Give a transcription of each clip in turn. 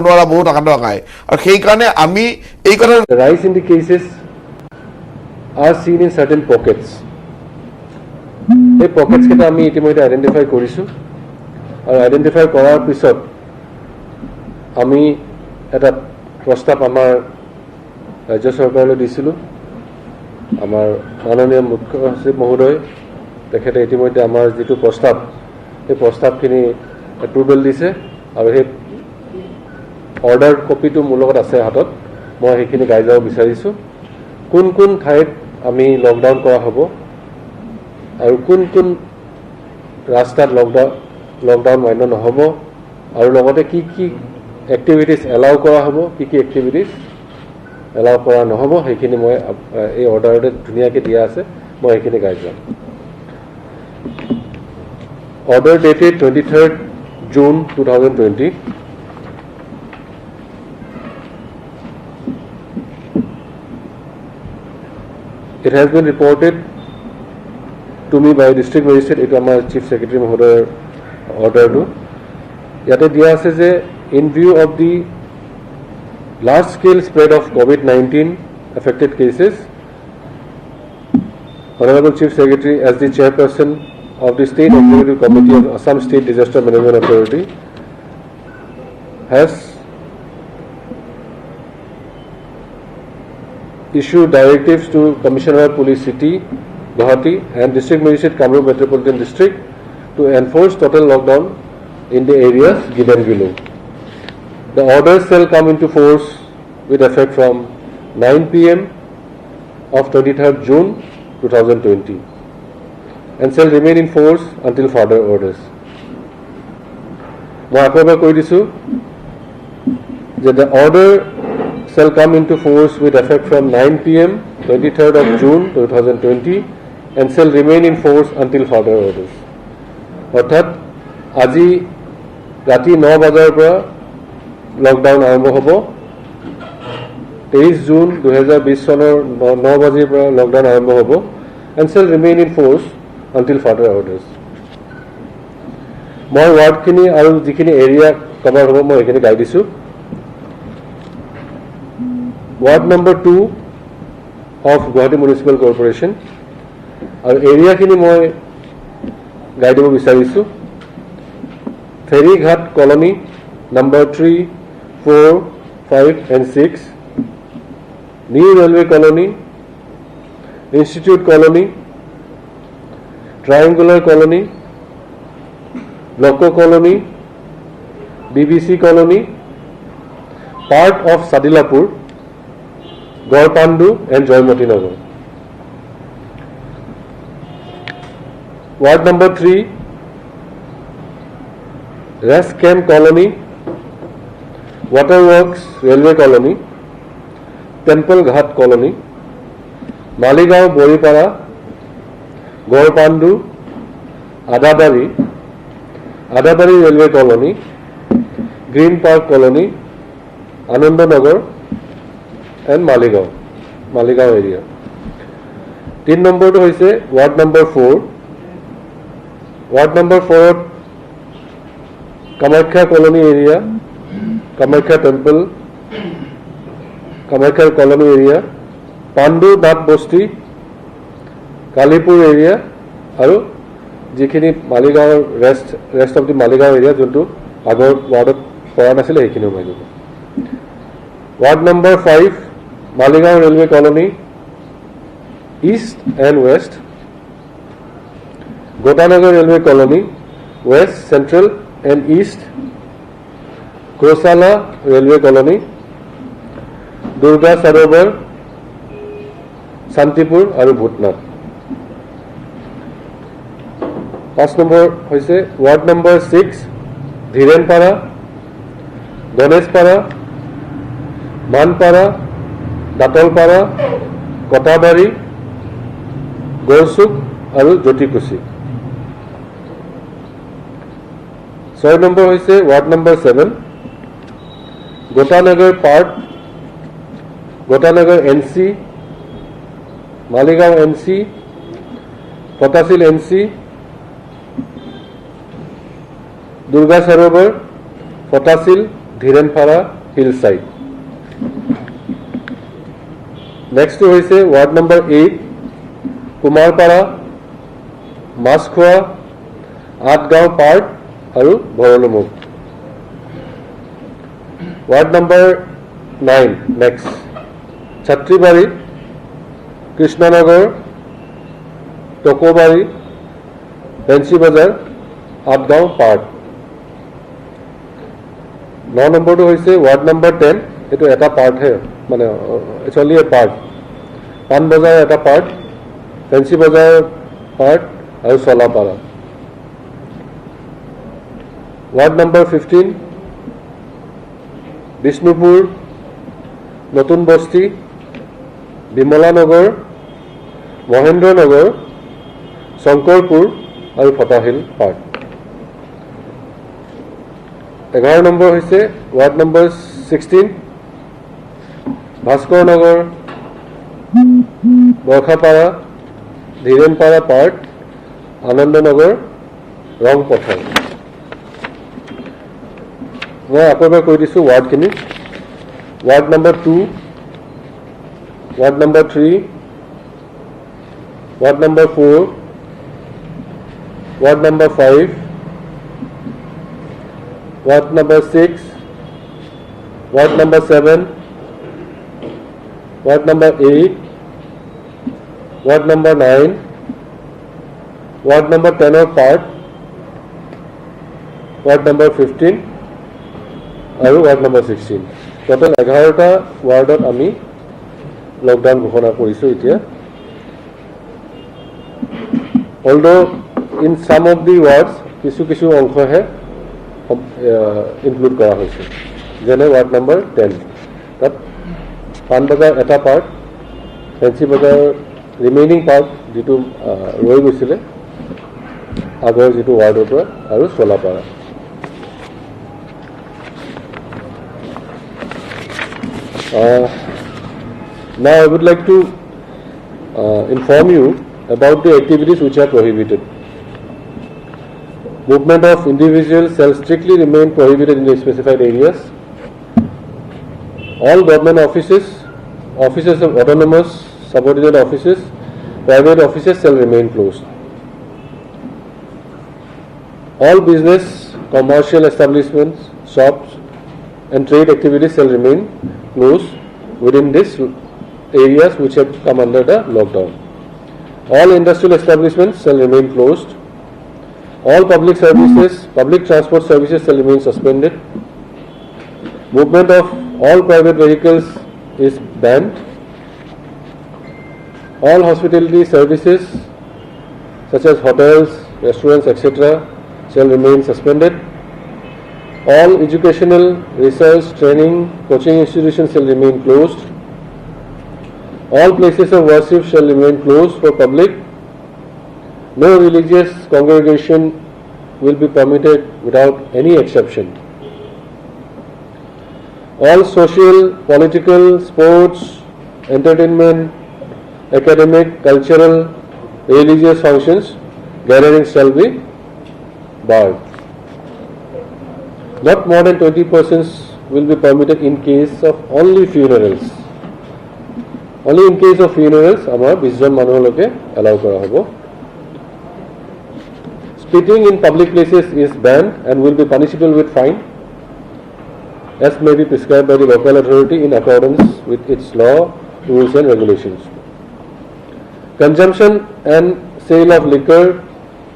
নোৱাৰা বহুত আকাংক্ষাই আৰু সেই কাৰণে আমি এই কথা The rise in the cases are seen in certain pockets. এই পকেটছ কেইটা আমি ইতিমধ্যে আইডেন্টিফাই কৰিছোঁ আৰু আইডেন্টিফাই কৰাৰ পিছত আমি এটা প্ৰস্তাৱ আমাৰ ৰাজ্য চৰকাৰলৈ দিছিলোঁ। আমাৰ মাননীয় মুখ্য সচিব মহোদয় তেখেতে ইতিমধ্যে আমাৰ যিটো প্ৰস্তাৱ সেই প্ৰস্তাৱখিনি এপ্ৰুভেল দিছে আৰু সেই অৰ্ডাৰ কপিটো মোৰ লগত আছে হাতত। মই সেইখিনি গাই যাব বিচাৰিছোঁ। কোন কোন ঠাইত আমি লকডাউন কৰা হ'ব আৰু কোন কোন ৰাস্তাত লকডাউন মান্য নহ'ব আৰু লগতে কি কি এক্টিভিটিছ এলাউ কৰা হ'ব, কি কি এক্টিভিটিছ এলাউ কৰা নহ'ব, সেইখিনি মই এই অৰ্ডাৰতে ধুনীয়াকৈ দিয়া আছে। মই সেইখিনি গাই যাম। Order dated 23rd June 2020. It has been reported to me by District Magistrate, it was Chief Secretary Mahoday order to. Yate diya ase je in view of the large scale spread of COVID-19 affected cases, Honorable Chief Secretary as the Chairperson of the State Executive Committee of Assam State Disaster Management Authority has issued directives to Commissioner of Police City, Guwahati and District Magistrate Kamrup Metropolitan District to enforce total lockdown in the areas given below. The orders shall come into force with effect from 9 p.m. of 23rd June 2020 and shall remain in force until further orders. Moi akobar koi disu je the order shall come into force with effect from 9 p.m. 23rd of June 2020 and shall remain in force until further orders. অর্থাৎ আজি ৰাতি 9 বজাৰ পৰা lockdown আৰম্ভ হ'ব। 23 June 2020 চনৰ 9 বজাৰ পৰা লকডাউন আৰম্ভ হ'ব and shall remain in force until further orders. মই ৱাৰ্ডখিনি আৰু যিখিনি এৰিয়া কভাৰ হ'ব মই এইখিনি গাই দিছোঁ। Ward number 2 of Guwahati Municipal Corporation আৰু এৰিয়াখিনি মই গাই দিব বিচাৰিছোঁ। Ferryghat Colony number 3, 4, 5 and 6, New Railway Colony, Institute Colony, Triangular Colony, Loco Colony, BBC Colony, part of Sadilapur, Gorpandu and Joymoti Nagar. Ward number 3, Rest Camp Colony, Waterworks Railway Colony, Temple Ghat Colony, Maligaon Boripara, Gorpandu, Adabari Railway Colony, Green Park Colony, Anandanagar and Maligaon area. 3 number to hoise Ward number 4. Ward number 4 Kamakhya Colony area, Kamakhya Temple, Kamakhya Colony area, Pandu Nath Bosti, Kalipur area আৰু যিখিনি Maligaon rest of the Maligaon area যোনটো আগৰ ৱাৰ্ডত পৰা নাছিলে সেইখিনিও মাৰি দিব। Ward number 5 Maligaon railway colony east and west, Gotanagar railway colony west, central and east, Gosala railway colony, Durga Sarobar, Shantipur আৰু ভূতনাথ। 5 নম্বৰ হৈছে ৱাৰ্ড নম্বৰ 6 ধীৰেনপাৰা, গণেশপাৰা, মানপাৰা, দাঁতলপাৰা, কটাবাৰী, গড়চুক আৰু জ্যোতিকুচি। 6 নম্বৰ হৈছে ward number 7 Gotanagar part, Gotanagar NC, Maligaon NC, Fatasil inch, Durga Sarobar, Fatasil, Dhirenpara hill side. Next হৈছে ward number 8 Kumarpara, Machkhowa, Athgaon park আৰু Bharalumukh. Ward number 9 next Chatribari, Krishnanagar, Tokobari, Fancy Bazar, Athgaon park. 9 নম্বৰটো হৈছে ward number 10, এইটো এটা পাৰ্টহে, মানে একচুৱেলি এ পাৰ্ট। পাণবজাৰ এটা পাৰ্ট, ফেঞ্চি বজাৰ পাৰ্ট আৰু চলাপাৰা। ৱাৰ্ড নম্বৰ 15 বিষ্ণুপুৰ, নতুন বস্তি, বিমলানগৰ, মহেন্দ্ৰনগৰ, শংকৰপুৰ আৰু ফটাশিল পাৰ্ক। 11 নম্বৰ হৈছে ৱাৰ্ড নম্বৰ 16 ভাস্কৰ নগৰ, বৰখাপাৰা, ধীৰেনপাৰা পাৰ্ক, আনন্দনগৰ, ৰংপথাৰ। মই আকৌ এবাৰ কৈ দিছোঁ ৱাৰ্ডখিনি। Ward number 2, ward number 3, ward number 4, ward number 5, ward number 6, ward number 7, ward number 8, ward number 9, ward number 10ৰ পাৰ্ট, ৱাৰ্ড নম্বৰ 15 আৰু ৱাৰ্ড নম্বৰ 16। টোটেল 11টা ৱাৰ্ডত আমি লকডাউন ঘোষণা কৰিছোঁ এতিয়া। Although in some of the words কিছু কিছু অংশহে include কৰা হৈছে, যেনে ৱাৰ্ড নম্বৰ 10, তাত পাণবজাৰ এটা পাৰ্ট, ফেঞ্চি বজাৰ ৰিমেইনিং পাৰ্ট যিটো ৰৈ গৈছিলে আগৰ যিটো ৱাৰ্ডৰ পৰা, আৰু চলাপাৰা। Now I would like to inform you about the activities which are prohibited. Movement of individuals shall strictly remain prohibited in the specified areas. All government offices, offices of autonomous, subordinate offices, private offices shall remain closed. All business, commercial establishments, shops and trade activities shall remain closed within these areas which have come under the lockdown. All industrial establishments shall remain closed. All public services, public transport services shall remain suspended. Movement of all private vehicles is banned. All hospitality services such as hotels, restaurants, etc. shall remain suspended. All educational, research, training, coaching institutions shall remain closed. All places of worship shall remain closed for public. No religious congregation will be permitted without any exception. All social, political, sports, entertainment, academic, cultural, religious functions, gatherings shall be barred. Not more than 20 persons will be permitted in case of only funerals. Only in case of funerals, আমাৰ 20 জন মানুহলৈকে allow কৰা হ'ব। Spitting in public places is banned and will be punishable with fine, as may be prescribed by the local authority in accordance with its law, rules and regulations. Consumption and sale of liquor,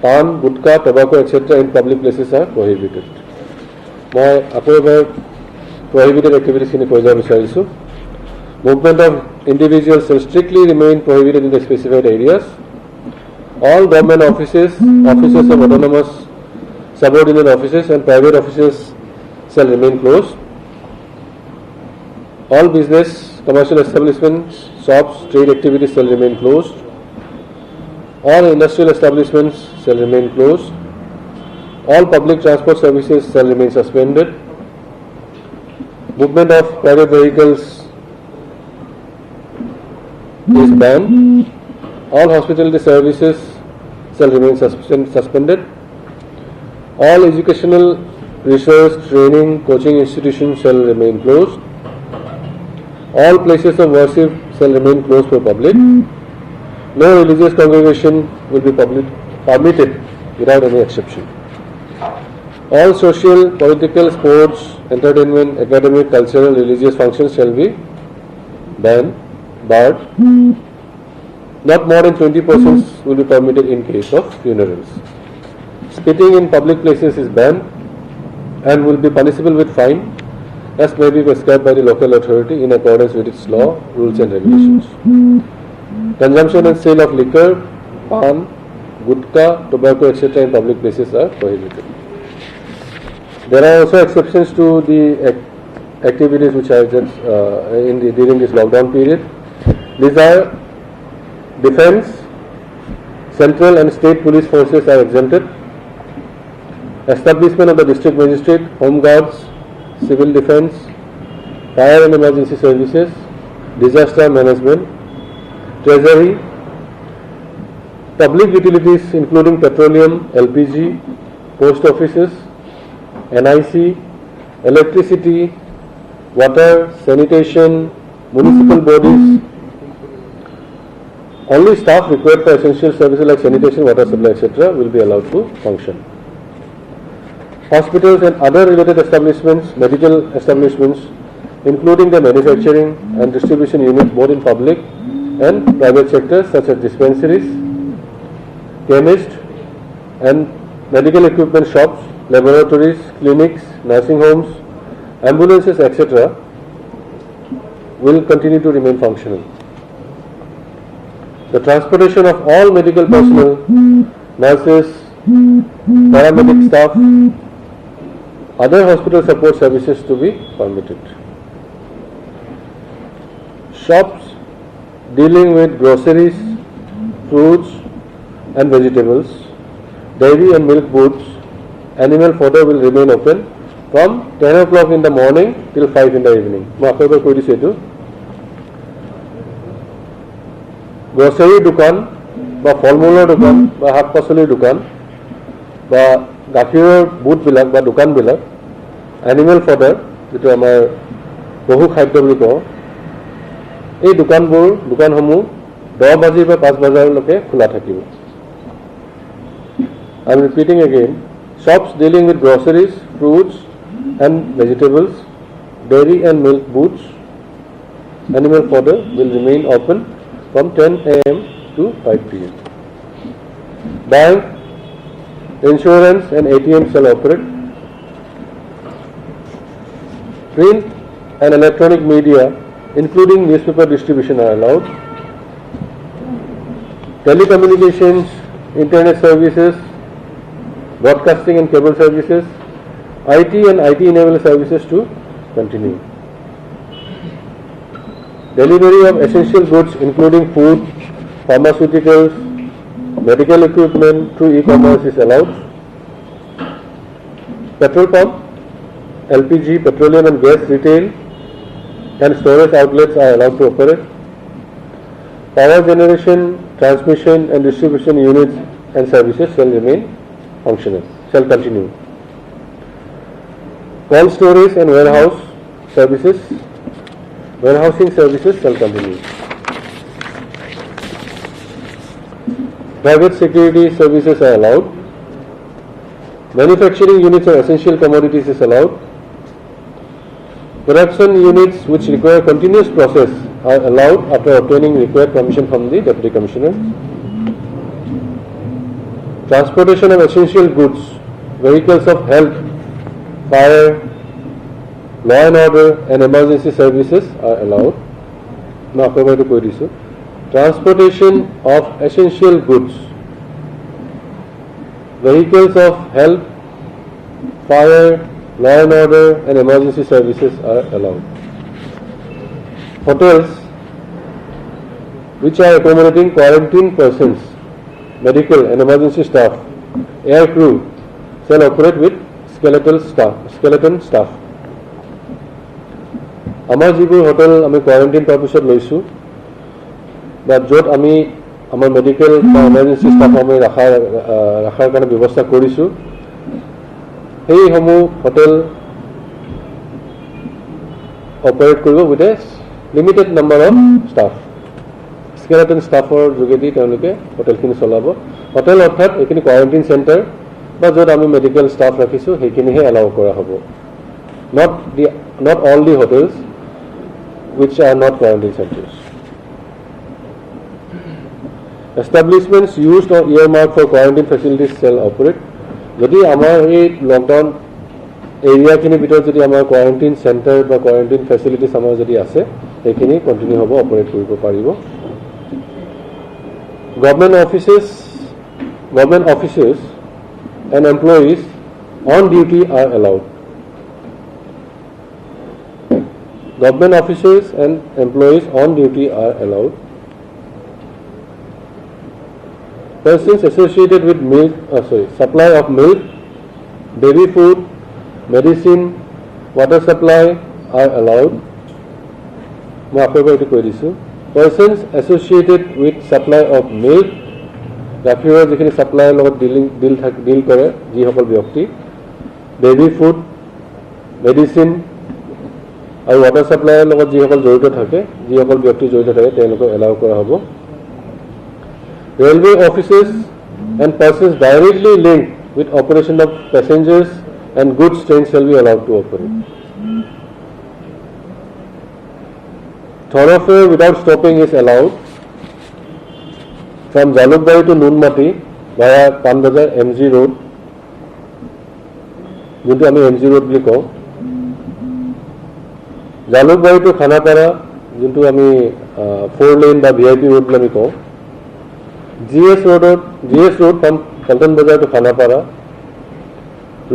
pan, gutka, tobacco, etc. in public places are prohibited. মই আকৌ এবাৰ prohibited activities খিনি কৈ যাব বিচাৰিছোঁ। Movement of individuals shall strictly remain prohibited in the specified areas. All government offices, offices of autonomous, subordinate offices and private offices shall remain closed. All business, commercial establishments, shops, trade activities shall remain closed. All industrial establishments shall remain closed. All public transport services shall remain suspended. Movement of private vehicles is banned. All hospitality services shall remain suspended. All educational, research, training, coaching institutions shall remain closed. All places of worship shall remain closed for public. No religious congregation will be permitted without any exception. All social, political, sports, entertainment, academic, cultural, religious functions shall be barred. Not more than 20 persons will be permitted in case of funerals. Spitting in public places is banned and will be punishable with fine as may be prescribed by the local authority in accordance with its law, rules and regulations. Consumption and sale of liquor, pan, gutka, tobacco, etc. in public places are prohibited. There are also exceptions to the activities which are just during this lockdown period. These are defense, central and state police forces are exempted. Establishment of the district magistrate, home guards, civil defense, fire and emergency services, disaster management, treasury, public utilities including petroleum, LPG, post offices, NIC, electricity, water, sanitation, municipal bodies. Only staff required for essential services like sanitation, water supply, etc. will be allowed to function. Hospitals and other related establishments, medical establishments, including the manufacturing and distribution units both in public and private sectors such as dispensaries, chemists and medical equipment shops, laboratories, clinics, nursing homes, ambulances, etc. will continue to remain functional. The transportation of all medical personnel, nurses, paramedic staff, other hospital support services to be permitted. Shops dealing with groceries, fruits and vegetables, dairy and milk booths, animal fodder will remain open from 10 o'clock in the morning till 5 in the evening. Grocery dukan বা ফলমূলৰ দোকান বা শাক পাচলিৰ দোকান বা গাখীৰৰ বুথবিলাক বা দোকানবিলাক, এনিমেল ফডাৰ যিটো আমাৰ বহু খাদ্য বুলি কওঁ, এই দোকানসমূহ 10 বাজি বা 5 বজালৈকে খোলা থাকিব। I am repeating again, shops dealing with groceries, fruits and vegetables, dairy and milk booths, animal fodder will remain open from 10 a.m. to 5 p.m. Bank, insurance and ATM shall operate. Print and electronic media, including newspaper distribution, are allowed. Telecommunications, internet services, broadcasting and cable services, IT and IT-enabled services to continue. Delivery of essential goods including food, pharmaceuticals, medical equipment through e-commerce is allowed. Petrol pump, LPG, petroleum and gas retail and storage outlets are allowed to operate. Power generation, transmission and distribution units and services shall remain functional, shall continue. Cold storage and warehousing services shall continue. Private security services are allowed. Manufacturing units of essential commodities is allowed. Production units which require continuous process are allowed after obtaining required permission from the Deputy Commissioner. Transportation of essential goods, vehicles of health, fire, law and order and emergency services are allowed. Now, transportation of essential goods, vehicles of health, fire, law and order and emergency services are allowed. Hotels which are accommodating quarantined persons, medical and emergency staff, air crew shall operate with skeleton staff. আমাৰ যিবোৰ hotel আমি quarantine পাৰপাছত লৈছোঁ বা য'ত আমি আমাৰ medical বা emergency staff আমি ৰখাৰ কাৰণে ব্যৱস্থা কৰিছোঁ, সেইসমূহ হোটেল অপাৰেট কৰিব with a limited number of staff skeleton ষ্টাফৰ যোগেদি তেওঁলোকে হোটেলখিনি চলাব হোটেল অৰ্থাৎ এইখিনি কোৱাৰেণ্টাইন চেণ্টাৰ বা য'ত আমি মেডিকেল ষ্টাফ ৰাখিছোঁ সেইখিনিহে এলাউ কৰা হ'ব not all the hotels which are not quarantine centers. Establishments used or earmarked for quarantine facilities shall operate. যদি আমাৰ এই লকডাউন এৰিয়াখিনিৰ ভিতৰত যদি আমাৰ কোৱাৰেণ্টাইন চেণ্টাৰ বা কোৱাৰেণ্টাইন ফেচিলিটিছ আমাৰ যদি আছে সেইখিনি কণ্টিনিউ হ'ব অপাৰেট কৰিব পাৰিব government অফিচেছ and employees on duty are allowed. Government officers and employees on duty are allowed. Persons associated with supply of milk, baby food, medicine, water supply are allowed. মই আপোনালোকক এইটো কৈ দিছোঁ persons associated with supply of milk গাখীৰৰ যিখিনি ছাপ্লাইৰ লগত ডিল কৰে যিসকল ব্যক্তি বেবী ফুড মেডিচিন আৰু ৱাটাৰ ছাপ্লাইৰ লগত যিসকল জড়িত থাকে যিসকল ব্যক্তি জড়িত থাকে তেওঁলোকক এলাউ কৰা হ'ব railway offices and persons directly link with operation of passengers and goods train shall be allowed to operate thoroughfare without stopping is allowed from Jalukbari to Nunmati via Panbazar MG Road, যোনটো আমি MG Road বুলি কওঁ Jalukbari to Khanapara যোনটো আমি 4 lane বা VIP road বুলি আমি কওঁ GS Road from Paltan Bazar to Khanapara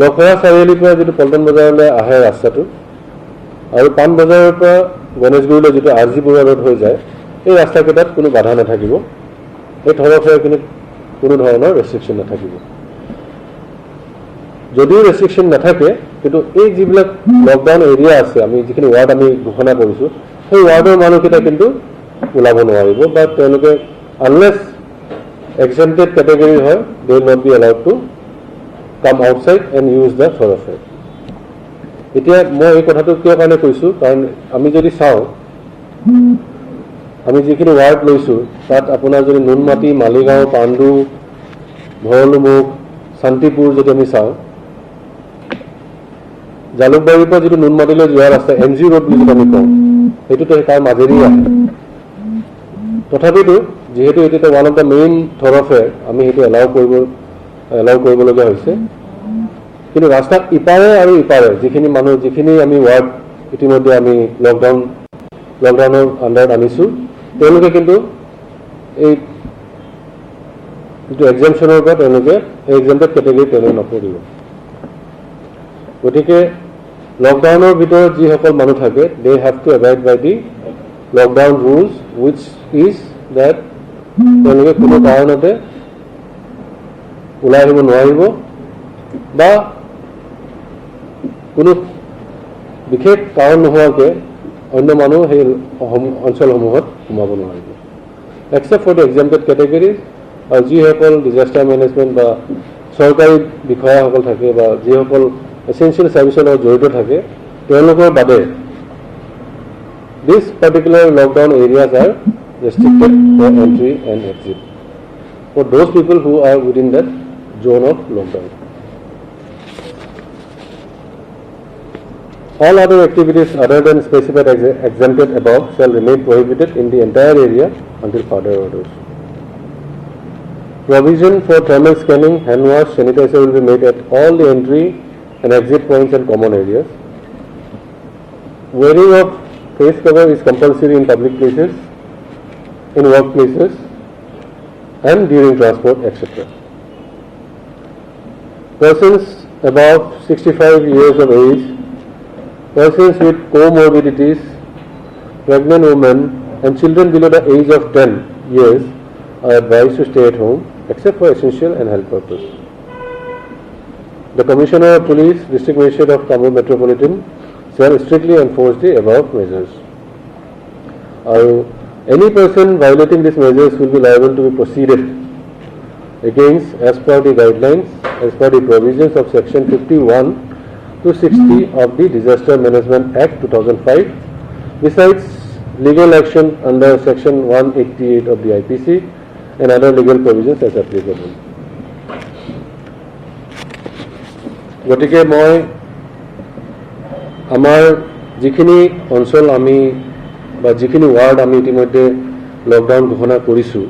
Lokhara চাৰিআলিৰ পৰা যিটো পল্টন বজাৰলৈ আহে ৰাস্তাটো আৰু পান বজাৰৰ পৰা গণেশগুৰিলৈ যিটো আৰজি বৰুৱা ৰোড হৈ যায় এই ৰাস্তাকেইটাত কোনো বাধা নাথাকিব এই থৰফেয়াৰখিনিত কোনো ধৰণৰ ৰেষ্ট্ৰিকশ্যন নাথাকিব যদিও ৰেষ্ট্ৰিকশ্যন নাথাকে কিন্তু এই যিবিলাক লকডাউন এৰিয়া আছে আমি যিখিনি ৱাৰ্ড আমি ঘোষণা কৰিছোঁ সেই ৱাৰ্ডৰ মানুহকেইটা কিন্তু ওলাব নোৱাৰিব বা তেওঁলোকে আনলেছ exempted category হয় they will not be allowed to come outside and use the thoroughfare এতিয়া মই এই কথাটো কিয় কাৰণে কৈছোঁ কাৰণ আমি যদি চাওঁ আমি যিখিনি ৱাৰ্ড লৈছোঁ তাত আপোনাৰ যদি নুনমাটি মালিগাঁও পাণ্ডু ভৰলুমুখ শান্তিপুৰ যদি আমি চাওঁ জালুকবাৰীৰ পৰা যিটো নুনমাটিলৈ যোৱা ৰাস্তা MG ৰোড বুলি যদি আমি কওঁ সেইটোতো তাৰ মাজেদি আহে তথাপিতো যিহেতু এইটো ওৱান অফ দ্য মেইন থৰফেয়াৰ আমি সেইটো এলাউ কৰিবলগীয়া হৈছে কিন্তু ৰাস্তাত ইপাৰে আৰু ইপাৰে যিখিনি আমি ৱাৰ্ড ইতিমধ্যে আমি লকডাউনৰ আণ্ডাৰত আনিছোঁ তেওঁলোকে কিন্তু এই যিটো এক্সামশ্যনৰ পৰা তেওঁলোকে এই এক্সামটেড কেটেগৰী তেওঁলোকে নপৰিব গতিকে লকডাউনৰ ভিতৰত যিসকল মানুহ থাকে they have to abide by the lockdown rules which is that তেওঁলোকে কোনো কাৰণতে ওলাই আহিব নোৱাৰিব বা কোনো বিশেষ কাৰণ নোহোৱাকৈ অন্য মানুহ সেই অঞ্চলসমূহত সোমাব নোৱাৰিব except for the exempted categories আৰু যিসকল ডিজাষ্টাৰ মেনেজমেণ্ট বা চৰকাৰী বিষয়াসকল থাকে বা যিসকল এচেঞ্চিয়েল ছাৰ্ভিচৰ লগত জড়িত থাকে তেওঁলোকৰ বাদে this particular lockdown areas R restricted for entry and exit for those people who are within that zone of lockdown. All other activities other than specified exempted above shall remain prohibited in the entire area until further orders. Provision for thermal scanning, hand wash, sanitizer will be made at all the entry and exit points and common areas. Wearing of face cover is compulsory in public places, in workplaces and during transport, etc. Persons above 65 years of age, persons with comorbidities, pregnant women and children below the age of 10 years are advised to stay at home except for essential and health purpose. The Commissioner of Police, District Magistrate of Kamrup Metropolitan shall strictly enforce the above measures. Any person violating these measures will be liable to be proceeded against as per the guidelines, as per the provisions of section 51 to 60 of the Disaster Management Act 2005, besides legal action under section 188 of the IPC and other legal provisions as applicable. গতিকে মই আমাৰ যিখিনি অঞ্চল আমি বা যিখিনি ward আমি ইতিমধ্যে লকডাউন ঘোষণা কৰিছোঁ,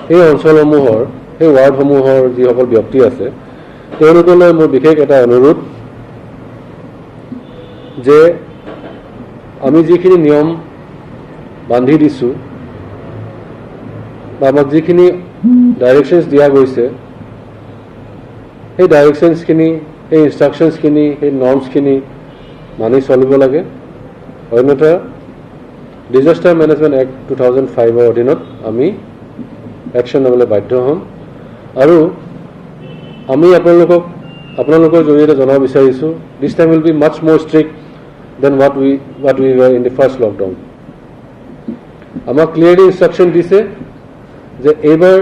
সেই অঞ্চলসমূহৰ সেই ৱাৰ্ডসমূহৰ যিসকল ব্যক্তি আছে তেওঁলোকলৈ মোৰ বিশেষ এটা অনুৰোধ যে আমি যিখিনি নিয়ম বান্ধি দিছোঁ বা আমাক যিখিনি ডাইৰেকশ্যনছ দিয়া গৈছে, সেই ডাইৰেকশ্যনছখিনি, সেই ইনষ্ট্ৰাকশ্যনছখিনি, সেই নৰ্মছখিনি মানি চলিব লাগে। অন্যথা ডিজাষ্টাৰ মেনেজমেণ্ট এক্ট 2005ৰ অধীনত আমি একশ্যন ল'বলৈ বাধ্য হ'ম। আৰু আমি আপোনালোকৰ জৰিয়তে জনাব বিচাৰিছোঁ, this time will be much more strict than what we were in the first lockdown. আমাক ক্লিয়াৰলি ইনষ্ট্ৰাকশ্যন দিছে যে এইবাৰ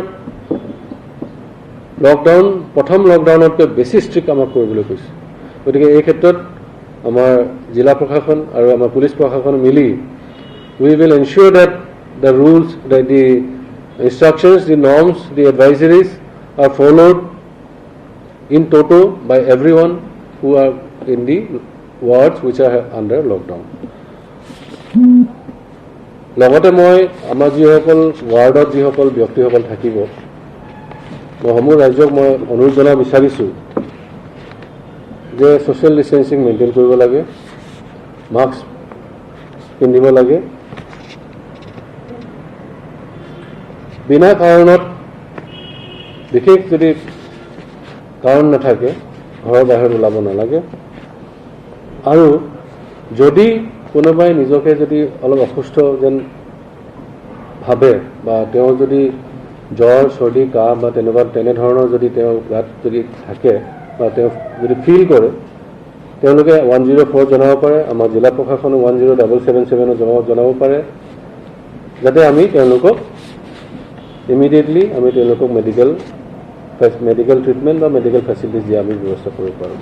লকডাউন প্ৰথম লকডাউনতকৈ বেছি ষ্ট্ৰিক্ট আমাক কৰিবলৈ কৈছে। গতিকে এই ক্ষেত্ৰত আমাৰ জিলা প্ৰশাসন আৰু আমাৰ পুলিচ প্ৰশাসন মিলি we will ensure that the rules, that the instructions, the norms, the advisories are followed in toto by everyone who are in the wards which are under lockdown. লগতে মই আমাৰ যিসকল ৱাৰ্ডত যিসকল ব্যক্তিসকল থাকিব, মই সমূহ ৰাজ্যক মই অনুৰোধ জনাব বিচাৰিছোঁ যে ছ'চিয়েল ডিষ্টেঞ্চিং মেইনটেইন কৰিব লাগে, মাস্ক পিন্ধিব লাগে, বিনা কাৰণত বিশেষ যদি কাৰণ নাথাকে ঘৰৰ বাহিৰত ওলাব নালাগে। আৰু যদি কোনোবাই নিজকে যদি অলপ অসুস্থ যেন ভাবে বা তেওঁ যদি জ্বৰ, চৰ্দি, কাহ বা তেনেধৰণৰ যদি তেওঁ গাত যদি থাকে বা তেওঁ যদি ফিল কৰে, তেওঁলোকে 104 জনাব পাৰে, আমাৰ জিলা প্ৰশাসনে 10777 জনাব পাৰে, যাতে আমি তেওঁলোকক ইমিডিয়েটলি আমি তেওঁলোকক মেডিকেল ট্ৰিটমেণ্ট বা মেডিকেল ফেচিলিটিজ দিয়া আমি ব্যৱস্থা কৰিব পাৰোঁ।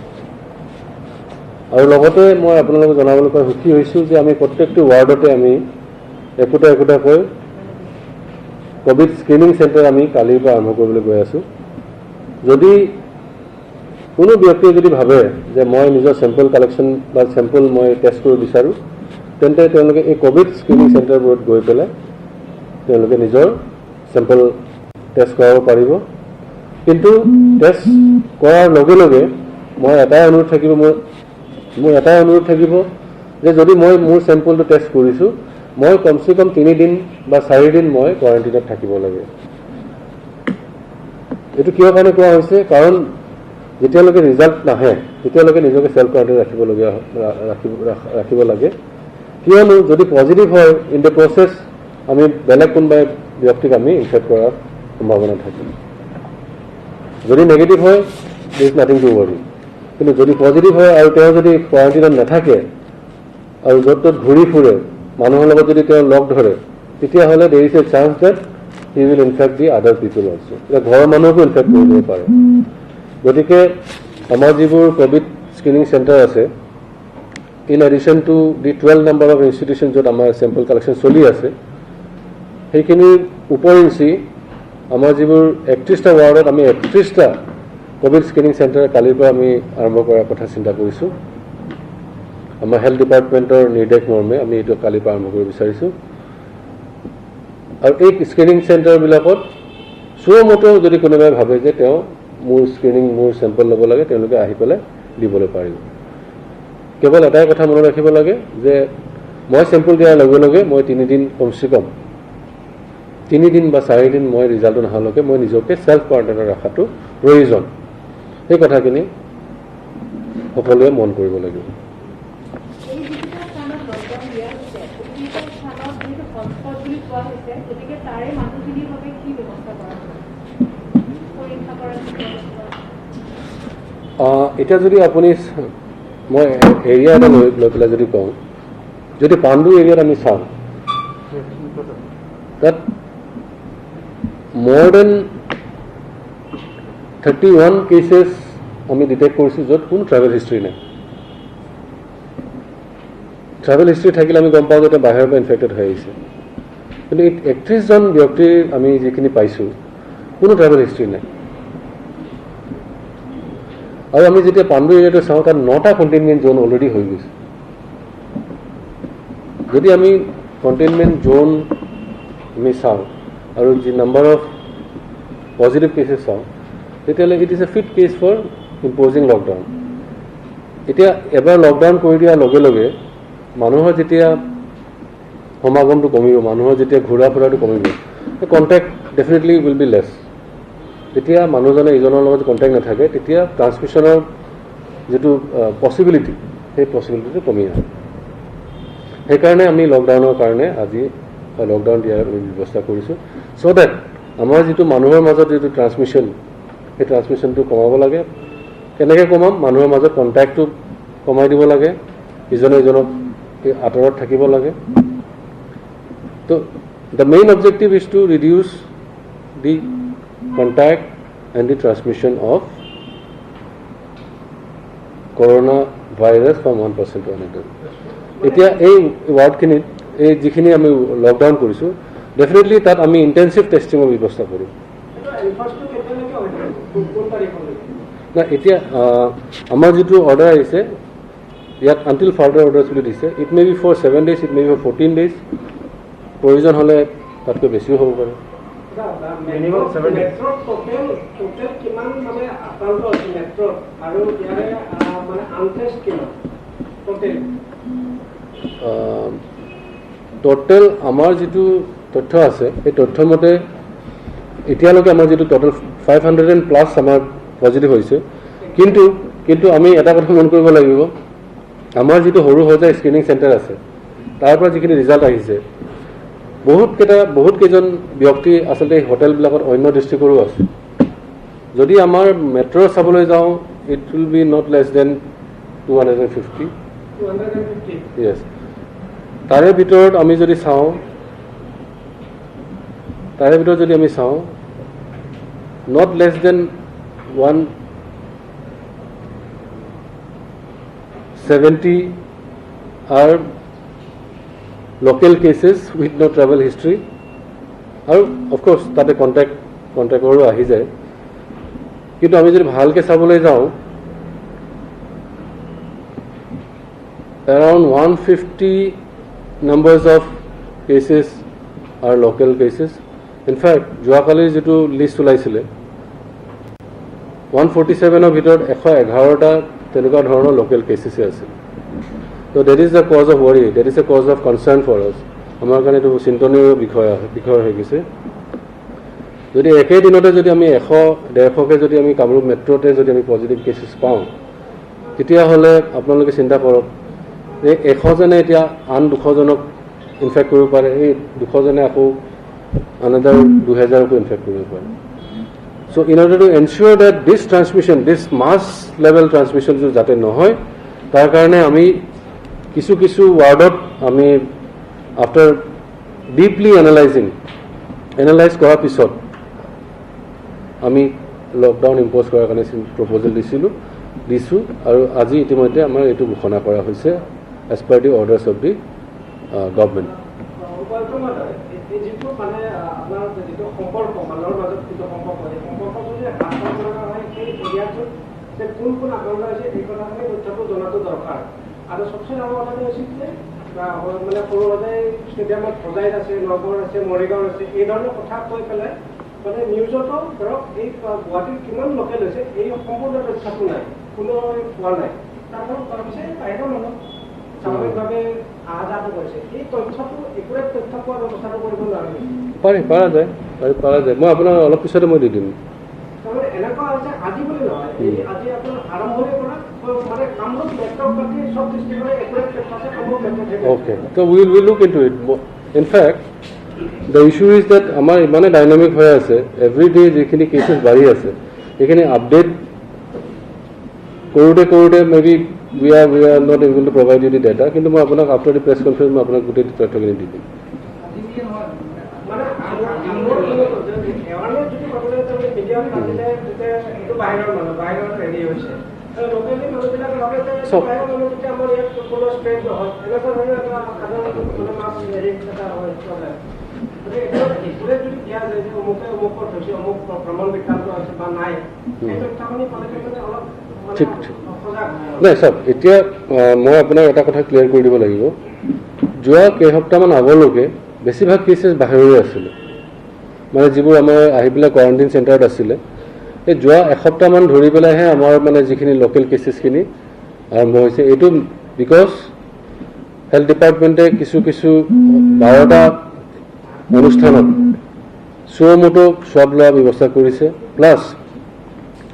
আৰু লগতে মই আপোনালোকক জনাবলৈ পাই সুখী হৈছোঁ যে আমি প্ৰত্যেকটো ৱাৰ্ডতে আমি একোটাকৈ ক'ভিড স্ক্ৰিনিং চেণ্টাৰ আমি কালিৰ পৰা আৰম্ভ কৰিবলৈ গৈ আছোঁ। যদি কোনো ব্যক্তিয়ে যদি ভাবে যে মই নিজৰ চেম্পল কালেকশ্যন বা চেম্পল মই টেষ্ট কৰিব বিচাৰোঁ, তেন্তে তেওঁলোকে এই ক'ভিড স্ক্ৰিনিং চেণ্টাৰবোৰত গৈ পেলাই তেওঁলোকে নিজৰ চেম্পল টেষ্ট কৰাব পাৰিব। কিন্তু টেষ্ট কৰাৰ লগে লগে মোৰ এটাই অনুৰোধ থাকিব যে যদি মই মোৰ চেম্পলটো টেষ্ট কৰিছোঁ, মই কমচে কম 3 দিন বা 4 দিন মই কোৱাৰেণ্টাইনত থাকিব লাগে। এইটো কিয় কাৰণে কোৱা হৈছে, কাৰণ যেতিয়ালৈকে ৰিজাল্ট নাহে তেতিয়ালৈকে নিজকে চেল্ফ কোৱাৰেণ্টাইন ৰাখিব লাগে। কিয়নো যদি পজিটিভ হয় ইন দ্য প্ৰচেছ আমি বেলেগ কোনোবাই ব্যক্তিক আমি ইনফেক্ট কৰাৰ সম্ভাৱনা থাকে। যদি নেগেটিভ হয় there is nothing to worry, কিন্তু যদি পজিটিভ হয় আৰু তেওঁ যদি কোৱাৰেণ্টাইনত নাথাকে আৰু য'ত ত'ত ঘূৰি ফুৰে, মানুহৰ লগত যদি তেওঁ লগ ধৰে, তেতিয়াহ'লে there is a chance that he will infect the other people also. এতিয়া ঘৰৰ মানুহকো ইনফেক্ট কৰি দিব পাৰে। গতিকে আমাৰ যিবোৰ ক'ভিড স্ক্ৰিনিং চেণ্টাৰ আছে, in addition to the 12 number of institution য'ত আমাৰ চেম্পল কালেকশ্যন চলি আছে, সেইখিনিৰ উপৰিঞ্চি আমাৰ যিবোৰ 31টা ৱাৰ্ডত আমি 31টা ক'ভিড স্ক্ৰিনিং চেণ্টাৰ কালিৰ পৰা আমি আৰম্ভ কৰাৰ কথা চিন্তা কৰিছোঁ। আমাৰ হেল্থ ডিপাৰ্টমেণ্টৰ নিৰ্দেশ মৰ্মে আমি এইটো কালিৰ পৰা আৰম্ভ কৰিব বিচাৰিছোঁ। আৰু এই স্ক্ৰিনিং চেণ্টাৰবিলাকত সুমতেও যদি কোনোবাই ভাবে যে তেওঁ মোৰ চেম্পল ল'ব লাগে, তেওঁলোকে আহি পেলাই দিবলৈ পাৰিব। কেৱল এটাই কথা মনত ৰাখিব লাগে যে মই চেম্পল দিয়াৰ লগে লগে মই 3 দিন কমচে কম 3 দিন বা 4 দিন মই ৰিজাল্টটো নহালৈকে মই নিজকে চেল্ফ কোৱাৰেণ্টাইনত ৰখাটো প্ৰয়োজন। সেই কথাখিনি সকলোৱে মন কৰিব লাগিব। এতিয়া যদি আপুনি মই এৰিয়া এটা লৈ পেলাই যদি কওঁ, যদি পাণ্ডু এৰিয়াত আমি চাওঁ, তাত more than 31 কেसेছ আমি ডিটেক্ট কৰিছোঁ য'ত কোনো ট্ৰেভেল হিষ্ট্ৰী নাই। ট্ৰেভেল হিষ্ট্ৰী থাকিলে আমি গম পাওঁ যে বাহিৰৰ পৰা ইনফেক্টেড হৈ আহিছে, কিন্তু 31জন ব্যক্তিৰ আমি যিখিনি পাইছোঁ কোনো ট্ৰেভেল হিষ্ট্ৰী নাই। আৰু আমি যেতিয়া পাণ্ডু এৰিয়াটো চাওঁ তাত 9টা কণ্টেইনমেণ্ট জ'ন অলৰেডি হৈ গৈছে। যদি আমি কণ্টেইনমেণ্ট জ'ন আমি চাওঁ আৰু যি নাম্বাৰ অফ পজিটিভ কেছেছ চাওঁ, তেতিয়াহ'লে it is a fit case for imposing lockdown. এতিয়া এবাৰ লকডাউন কৰি দিয়াৰ লগে লগে মানুহৰ যেতিয়া সমাগমটো কমিব, মানুহৰ যেতিয়া ঘূৰা ফুৰাটো কমিব, contact definitely will be less. যেতিয়া মানুহজনে ইজনৰ লগত কণ্টেক্ট নাথাকে তেতিয়া ট্ৰান্সমিশ্যনৰ যিটো পচিবিলিটি, সেই পচিবিলিটিটো কমি আহে। সেইকাৰণে আমি লকডাউনৰ কাৰণে আজি লকডাউন দিয়াৰ ব্যৱস্থা কৰিছোঁ, চ' ডেট আমাৰ যিটো মানুহৰ মাজত যিটো ট্ৰান্সমিশ্যন, সেই ট্ৰান্সমিশ্যনটো কমাব লাগে। কেনেকৈ কমাম? মানুহৰ মাজত কণ্টেক্টটো কমাই দিব লাগে, ইজনে ইজনক আঁতৰত থাকিব লাগে। তো the main objective is to reduce the contact and the transmission of corona virus from one person to another. এতিয়া এই ৱাৰ্ডখিনিত এই যিখিনি আমি লকডাউন কৰিছোঁ, ডেফিনেটলি তাত আমি ইণ্টেনচিভ টেষ্টিঙৰ ব্যৱস্থা কৰিম। না এতিয়া আমাৰ যিটো অৰ্ডাৰ আহিছে ইয়াত আনটিল ফাৰ্ডাৰ অৰ্ডাৰ্ছ বুলি দিছে, it may be for 7 days, it may be for 14 days, প্ৰয়োজন হ'লে তাতকৈ বেছিও হ'ব পাৰে। মিনিমাম 7 days টোটেল কিমান মানে আক্ৰান্ত আছে মেট্ৰত আৰু ইয়াৰে মানে আনটেষ্ট কিমান টোটেল? টোটেল আমাৰ যিটো তথ্য আছে সেই তথ্য মতে এতিয়ালৈকে আমাৰ যিটো টোটেল 500+ আমাৰ পজিটিভ হৈছে। কিন্তু আমি এটা কথা মন কৰিব লাগিব, আমাৰ যিটো সৰু সজাই স্ক্ৰিনিং চেণ্টাৰ আছে তাৰ পৰা যিখিনি ৰিজাল্ট আহিছে, বহুত কেইজন ব্যক্তি আচলতে এই হোটেলবিলাকত অন্য ডিষ্ট্ৰিক্টৰো আছে। যদি আমাৰ মেট্ৰ' চাবলৈ যাওঁ, it will be not less than 250। Yes, তাৰে ভিতৰত আমি যদি চাওঁ not less than 170 are local cases with no travel history, আৰু অফক'ৰ্ছ তাতে কণ্টেক্টৰো আহি যায়। কিন্তু আমি যদি ভালকৈ চাবলৈ যাওঁ, around 150 numbers of cases are local cases. In fact, যোৱাকালিৰ যিটো লিষ্ট ওলাইছিলে 147ৰ ভিতৰত 111টা তেনেকুৱা ধৰণৰ লোকেল কেছেছে আছিল। So that is the cause of worry, that is a cause of concern for us. আমাৰ কাৰণে এইটো চিন্তনীয় বিষয় হৈ গৈছে। যদি একে দিনতে যদি আমি 100-150কে যদি আমি কামৰূপ মেট্ৰ'তে যদি আমি পজিটিভ কেছেছ পাওঁ, তেতিয়াহ'লে আপোনালোকে চিন্তা কৰক এই 100জনে এতিয়া আন 200জনক ইনফেক্ট কৰিব পাৰে, এই 200জনে আকৌ আনাদাৰ 2000কো ইনফেক্ট কৰিব পাৰে। So' in order to ensure that this transmission, this mass level transmission যাতে নহয়, তাৰ কাৰণে আমি কিছু ৱাৰ্ডত আমি আফটাৰ ডিপলি এনালাইজ কৰাৰ পিছত আমি লকডাউন ইম্প'জ কৰাৰ কাৰণে প্ৰপ'জেল দিছোঁ আৰু আজি ইতিমধ্যে আমাৰ এইটো ঘোষণা কৰা হৈছে as per the orders of the government. যিটো মানে আপোনাৰ যিটো সম্পৰ্ক মানুহৰ মাজত যিটো সম্পৰ্ক, এই সম্পৰ্ক যদি হ্ৰাস কৰা হয় সেই এৰিয়াটোত যে কোন আক্ৰান্ত হৈছে এই কথাখিনি তথ্যটো জনাটো দৰকাৰ। আৰু সবচে ডাঙৰ কথাটো হৈছে যে মানে সৰু সজাই ষ্টেডিয়ামত সজাইত আছে, নগৰ আছে, মৰিগাঁও আছে, এই ধৰণৰ কথা কৈ পেলাই মানে নিউজতো ধৰক এই গুৱাহাটীৰ কিমান লোকেল হৈছে এই সম্পূৰ্ণ তথ্যটো নাই, কোনো পোৱা নাই। তাৰপিছত বাহিৰৰ মানুহ স্বাভাৱিকভাৱে অহা যোৱাটো কৰিছে, এই তথ্যটো একুৰেট তথ্য পোৱাৰ ব্যৱস্থাটো কৰিব নোৱাৰে। পৰা যায়। মই আপোনাৰ অলপ পিছতে মই দি দিম। তাৰমানে এনেকুৱা হৈছে আজি বুলি নহয়, আজি আপোনাৰ আৰম্ভণিৰ পৰা মানে কামৰূপ মেট্ৰ' বাকী চব ডিষ্ট্ৰিক্টৰে একুৰেট তথ্য আছে Kamrup metro'. Okay, so we will look into it. In fact, the issue is that আমাৰ ইমানে ডাইনামিক হৈ আছে, এভৰি ডে যিখিনি কেছেছ বাঢ়ি আছে সেইখিনি আপডেট কৰোঁতে may be we are not able to provide you the data, কিন্তু মই আপোনাক আফটাৰ দি প্ৰেছ কনফাৰেন্স মই আপোনাক গোটেই তথ্যখিনি দি দিম। মানে বাহিৰৰ মানুহ বাহিৰত হেৰি হৈছে আৰু লোকেলি মানুহবিলাকৰ লগতে চব- বাহিৰৰ মানুহ যেতিয়া আমাৰ ইয়াত কোনো স্প্ৰেড নহয় এনেকুৱা ধৰণৰ এটা সাধাৰণ মানে মাছ হেৰি এটা হয় প্ৰব্লেম গতিকে এইটোৰে যদি দিয়া যায় যে অমুকত হৈছে অমুক ভ্ৰমণ বিজ্ঞানটো আছে বা নাই এই তথ্যখিনি পালেকে মানে অলপ মানে ঠিক, ঠিক। সজাগ হয় নাই চাওক এতিয়া মই আপোনাক এটা কথা ক্লিয়াৰ কৰি দিব লাগিব যোৱা কেইসপ্তাহমান আগলৈকে বেছিভাগ কেছেছ বাহিৰৰে আছিলে মানে যিবোৰ আমাৰ আহি পেলাই কোৱাৰেণ্টাইন চেণ্টাৰত আছিলে এই যোৱা এসপ্তাহমান ধৰি পেলাইহে আমাৰ মানে যিখিনি লোকেল কেছেছখিনি আৰম্ভ হৈছে এইটো বিকজ হেল্থ ডিপাৰ্টমেণ্টে কিছু 12টা অনুষ্ঠানত সুমোটো স্বাব লোৱাৰ ব্যৱস্থা কৰিছে প্লাছ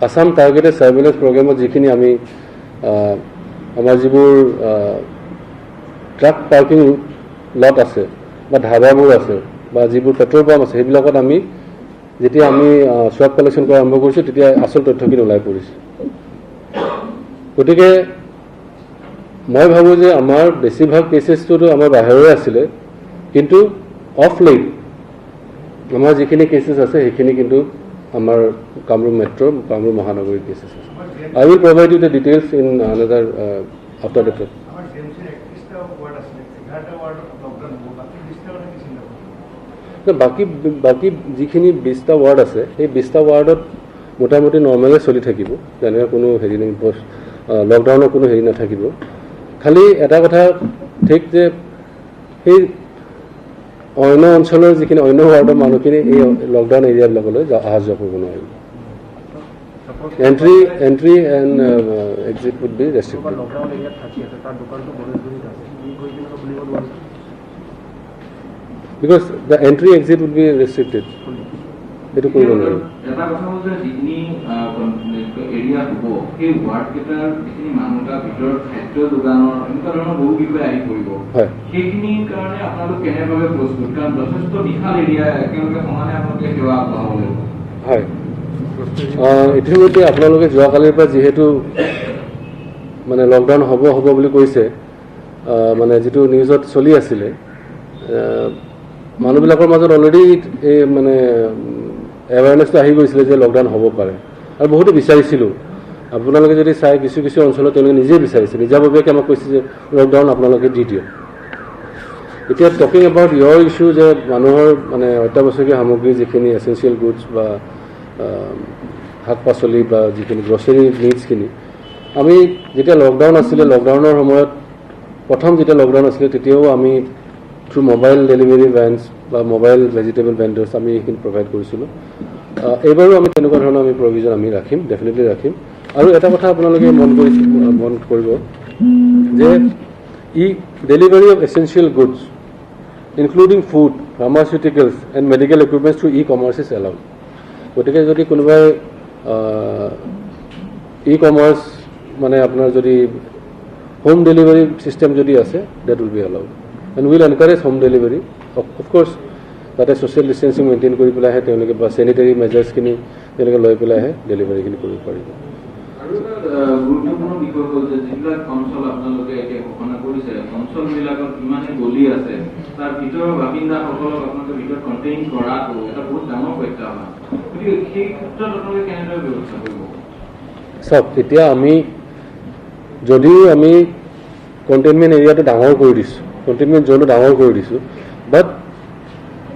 আসাম টাৰ্গেটেড ছাৰ্ভেইলেন্স প্ৰগ্ৰেমত যিখিনি আমি আমাৰ যিবোৰ ট্ৰাক পাৰ্কিং লট আছে বা ধাবাবোৰ আছে বা যিবোৰ পেট্ৰল পাম্প আছে সেইবিলাকত আমি যেতিয়া আমি স্বাব কালেকশ্যন কৰা আৰম্ভ কৰিছোঁ তেতিয়া আচল তথ্যখিনি ওলাই পৰিছে গতিকে মই ভাবোঁ যে আমাৰ বেছিভাগ কেছেছটোতো আমাৰ বাহিৰৰে আছিলে কিন্তু অফ লেট আমাৰ যিখিনি কেছেছ আছে সেইখিনি কিন্তু আমাৰ কামৰূপ মেট্ৰ' কামৰূপ মহানগৰীৰ কেছেছ আছে I will provide you the details in another after the talk আমার জেমসের 31টা ওয়ার্ড আছে 11টা ওয়ার্ড লকডাউন হব বাকি 20টা ওয়ার্ড কি চিন্তা করব বাকী যিখিনি 20টা ৱাৰ্ড আছে সেই 20টা ৱাৰ্ডত মোটামুটি নৰ্মেলে চলি থাকিব যেনেকৈ কোনো হেৰি নাই লকডাউনৰ কোনো হেৰি নাথাকিব খালি এটা কথা ঠিক যে সেই অন্য অঞ্চলৰ যিখিনি অন্য ৱাৰ্ডৰ মানুহখিনি এই লকডাউন এৰিয়াবিলাকলৈ অহা যোৱা কৰিব নোৱাৰিব entry and exit would be restricted lockdown এৰিয়াত থাকি আছে তাৰ দোকানটো গণেশগুৰিত আছে ই গৈ কিনে খুলিব নোৱাৰিব because the entry exit would be restricted সেইটো কৰিব নোৱাৰিব এটা কথা হ'ল যে যিখিনি এৰিয়া হ'ব সেই ৱাৰ্ড কেইটাৰ যিখিনি মানুহ তাৰ ভিতৰত খাদ্য যোগানৰ এনেকুৱা ধৰণৰ বহু বিষয় আহি পৰিব হয় সেইখিনিৰ কাৰণে আপোনালোক কেনেভাৱে প্ৰস্তুত কাৰণ যথেষ্ট বিশাল এৰিয়া একেলগে সমানে আপোনালোকে সেৱা আগবঢ়াব লাগিব হয় ইতিমধ্যে আপোনালোকে যোৱাকালিৰ পৰা যিহেতু মানে লকডাউন হ'ব বুলি কৈছে মানে যিটো নিউজত চলি আছিলে মানুহবিলাকৰ মাজত অলৰেডি এই মানে এৱাৰনেছটো আহি গৈছিলে যে লকডাউন হ'ব পাৰে আৰু বহুতো বিচাৰিছিলোঁ আপোনালোকে যদি চাই কিছু অঞ্চলত তেওঁলোকে নিজেই বিচাৰিছে নিজাববীয়াকৈ আমাক কৈছে যে লকডাউন আপোনালোকে দি দিয়ক এতিয়া টকিং এবাউট ইয়ৰ ইছ্যু যে মানুহৰ মানে অত্যাৱশ্যকীয় সামগ্ৰী যিখিনি এচেঞ্চিয়েল গুডছ বা শাক পাচলি বা যিখিনি গ্ৰচাৰী নিডছখিনি আমি যেতিয়া লকডাউন আছিলে লকডাউনৰ সময়ত প্ৰথম যেতিয়া লকডাউন আছিলে তেতিয়াও আমি থ্ৰু মোবাইল ডেলিভাৰী ভেনছ বা মোবাইল ভেজিটেবল ভেণ্ডাৰ্ছ আমি এইখিনি প্ৰভাইড কৰিছিলোঁ এইবাৰো আমি তেনেকুৱা ধৰণৰ আমি প্ৰভিজন আমি ৰাখিম ডেফিনেটলি ৰাখিম আৰু এটা কথা আপোনালোকে মন কৰিব যে the delivery of essential goods including food pharmaceuticals and medical equipments through e-commerce is allowed গতিকে যদি কোনোবাই ই কমাৰ্চ মানে আপোনাৰ যদি হোম ডেলিভাৰী চিষ্টেম যদি আছে that will be allowed and will encourage home delivery of course তাতে social distancing maintain কৰি পেলাইহে তেওঁলোকে বা চেনিটেৰী মেজাৰ্ছখিনি তেওঁলোকে লৈ পেলাইহে ডেলিভাৰীখিনি কৰিব পাৰিব আৰু এটা গুৰুত্বপূৰ্ণ বিষয় হ'ল যে যিবিলাক অঞ্চল আপোনালোকে এতিয়া ঘোষণা কৰিছে অঞ্চলবিলাকত কিমানে গলি আছে তাৰ ভিতৰৰ বাসিন্দাসকলক আপোনালোকে ভিতৰত কণ্টেইন কৰাটো এটা বহুত ডাঙৰ প্ৰত্যাহ্বান গতিকে সেই ক্ষেত্ৰত আপোনালোকে কেনেদৰে ব্যৱস্থা কৰিব চাওক এতিয়া আমি যদিও আমি কণ্টেইনমেণ্ট এৰিয়াটো ডাঙৰ কৰি দিছোঁ কণ্টেইনমেণ্ট জ'নটো ডাঙৰ কৰি দিছোঁ but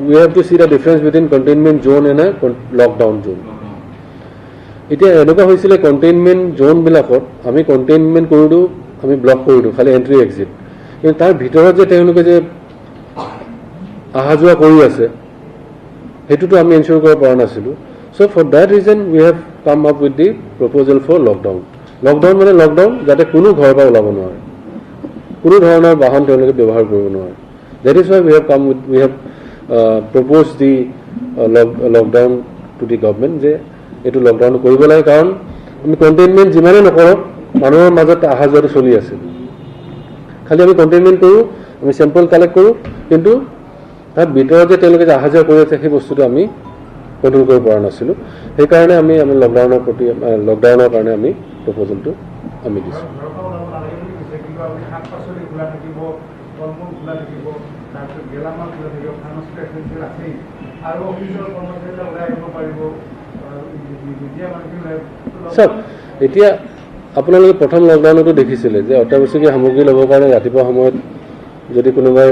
we have to see the difference between containment zone and a lockdown zone এতিয়া এনেকুৱা হৈছিলে কণ্টেইনমেণ্ট জ'নবিলাকত আমি কণ্টেইনমেণ্ট কৰি দিওঁ আমি ব্লক কৰি দিওঁ খালি এণ্ট্ৰি এক্সিট কিন্তু তাৰ ভিতৰত যে তেওঁলোকে যে অহা যোৱা কৰি আছে সেইটোতো আমি এনচিয়ৰ কৰিব পৰা নাছিলোঁ so' for that reason we have come up with the proposal for lockdown মানে লকডাউন যাতে কোনো ঘৰৰ পৰা ওলাব নোৱাৰে কোনো ধৰণৰ বাহন তেওঁলোকে ব্যৱহাৰ কৰিব নোৱাৰে that is Y we have propose the lockdown to the government যে এইটো লকডাউন কৰিব লাগে কাৰণ আমি কণ্টেইনমেণ্ট যিমানেই নকৰক মানুহৰ মাজত অহা যোৱাটো চলি আছে খালি আমি কণ্টেইনমেণ্ট কৰোঁ আমি চেম্পল কালেক্ট কৰোঁ কিন্তু তাৰ ভিতৰত যে তেওঁলোকে যে অহা যোৱা কৰি আছে সেই বস্তুটো আমি কণ্ট্ৰল কৰিব পৰা নাছিলোঁ সেইকাৰণে আমি লকডাউনৰ কাৰণে আমি প্ৰপ'জেলটো আমি দিছোঁ ঘৰৰ পৰা ওলাব নালাগে বুলি কৈছে কিন্তু আপুনি শাক পাচলি খোলা থাকিব ফল মূল খোলা থাকিব তাৰপিছত গেলামাল খোলা থাকিব ফাৰ্মাচী এচেঞ্চিয়েল আছেই আৰু অফিচৰ কৰ্মচাৰীবিলাক ওলাই আহিব পাৰিব চাওক এতিয়া আপোনালোকে প্ৰথম লকডাউনতো দেখিছিলে যে অত্যাৱশ্যকীয় সামগ্ৰী ল'বৰ কাৰণে ৰাতিপুৱা সময়ত যদি কোনোবাই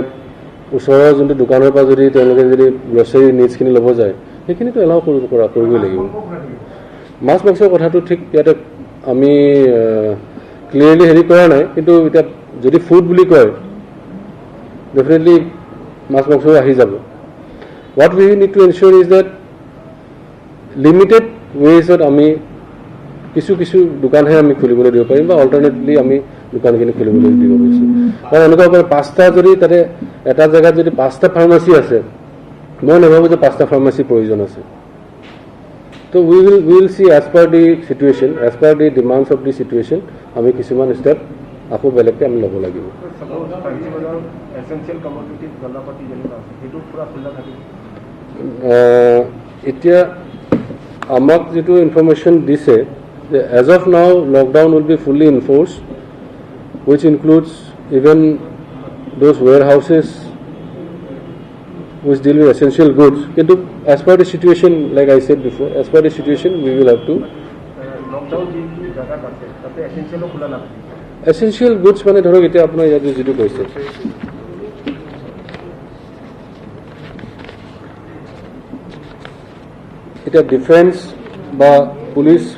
ওচৰৰ যোনটো দোকানৰ পৰা যদি তেওঁলোকে যদি গ্ৰচাৰী নিডছখিনি ল'ব যায় সেইখিনিতো এলাও কৰিবই লাগিব মাছ মাংসৰ কথাটো ঠিক ইয়াতে আমি ক্লিয়াৰলি হেৰি কৰা নাই কিন্তু এতিয়া যদি ফুড বুলি কয় ডেফিনেটলি মাছ মাংস আহি যাব what we need to ensure is that limited ৱেজত আমি কিছু দোকানহে আমি খুলিবলৈ দিব পাৰিম বা অল্টাৰনেটলি আমি দোকানখিনি খুলিবলৈ দিব পাৰিছোঁ কাৰণ এনেকুৱা কৰে 5টা যদি তাতে এটা জেগাত যদি 5টা ফাৰ্মাচী আছে মই নাভাবোঁ যে 5টা ফাৰ্মাচীৰ প্ৰয়োজন আছে তো we will see as per the situation as per the demands of the situation আমি কিছুমান ষ্টেপ আকৌ বেলেগকৈ আমি ল'ব লাগিব এচেঞ্চিয়েল কমোডিটি জলপাতি যেনেকুৱা আছে সেইটো পুৰা খোলা থাকিব এতিয়া আমাক যিটো ইনফৰমেশ্যন দিছে যে as of now lockdown will be fully enforced which includes even those warehouses which deal with essential goods. Kintu as per the situation, like I said before, as per the situation, we will have to. Lockdown ji jaga ase, tate essential khula na. Essential goods mane dhorok eta apnar yate jitu koise. Eta defense ba police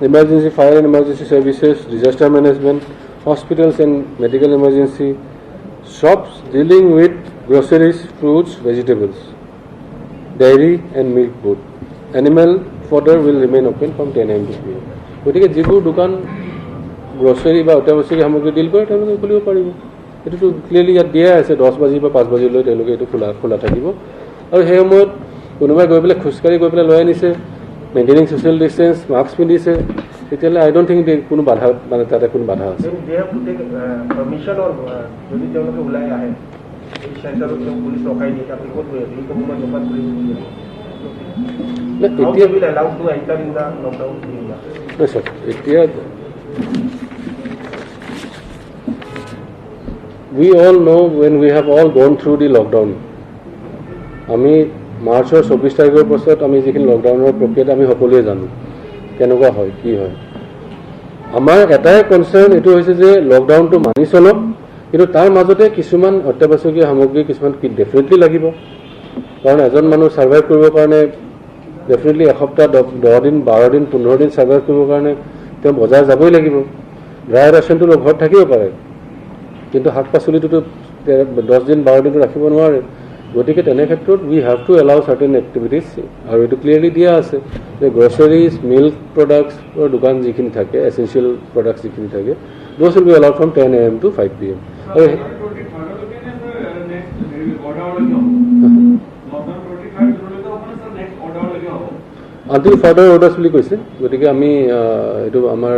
emergency fire and emergency services, disaster management, hospitals and medical emergency, shops dealing with groceries, fruits, vegetables, dairy and milk both. Animal fodder will remain open from 10 AM to PM. গতিকে যিবোৰ দোকান grocery বা অত্যাৱশ্যকীয় সামগ্ৰী ডিল কৰে তেওঁলোকে খুলিব পাৰিব এইটোতো ক্লিয়াৰলি ইয়াত দিয়া আছে 10 বাজি বা 5 বাজিলৈ তেওঁলোকে এইটো খোলা থাকিব আৰু সেই সময়ত কোনোবাই গৈ পেলাই খোজকাঢ়ি গৈ পেলাই লৈ আনিছে মেইনটেইনিং ছ'চিয়েল ডিষ্টেঞ্চ মাস্ক পিন্ধিছে তেতিয়াহ'লে আই ডোণ্ট থিংক কোনো বাধা মানে তাতে কোনো বাধা আছে পাৰ্মিশ্যন যদি তেওঁলোকে ওলাই আহে এই চেণ্টাৰত পুলিচ ৰখাই দিয়ে আপুনি ক'ত গৈ আছে মই দোকান খুলিব এতিয়া we all know when we have all gone through the lockdown আমি মাৰ্চৰ 24 তাৰিখৰ পাছত আমি যিখিনি লকডাউনৰ প্ৰক্ৰিয়াটো আমি সকলোৱে জানো কেনেকুৱা হয় কি হয় আমাৰ এটাই কনচাৰ্ণ এইটো হৈছে যে লকডাউনটো মানি চলক কিন্তু তাৰ মাজতে কিছুমান অত্যাৱশ্যকীয় সামগ্ৰী কিছুমান কি ডেফিনেটলি লাগিব কাৰণ এজন মানুহ সাৰ্ভাইভ কৰিবৰ কাৰণে ডেফিনেটলি এসপ্তাহ 10 দিন 12 দিন 15 দিন সাৰ্ভাইভ কৰিবৰ কাৰণে তেওঁ বজাৰ যাবই লাগিব ড্ৰাই ৰেচনটো ঘৰত থাকিব পাৰে কিন্তু শাক পাচলিটোতো 10 দিন 12 দিনটো ৰাখিব নোৱাৰে গতিকে তেনে ক্ষেত্ৰত we have to allow certain activities আৰু এইটো ক্লিয়াৰলি দিয়া আছে যে গ্ৰচাৰিজ মিল্ক প্ৰডাক্টছৰ দোকান যিখিনি থাকে এচেঞ্চিয়েল প্ৰডাক্টছ যিখিনি থাকে those will be allowed from 10 AM to 5 PM until further orders বুলি কৈছে গতিকে আমি এইটো আমাৰ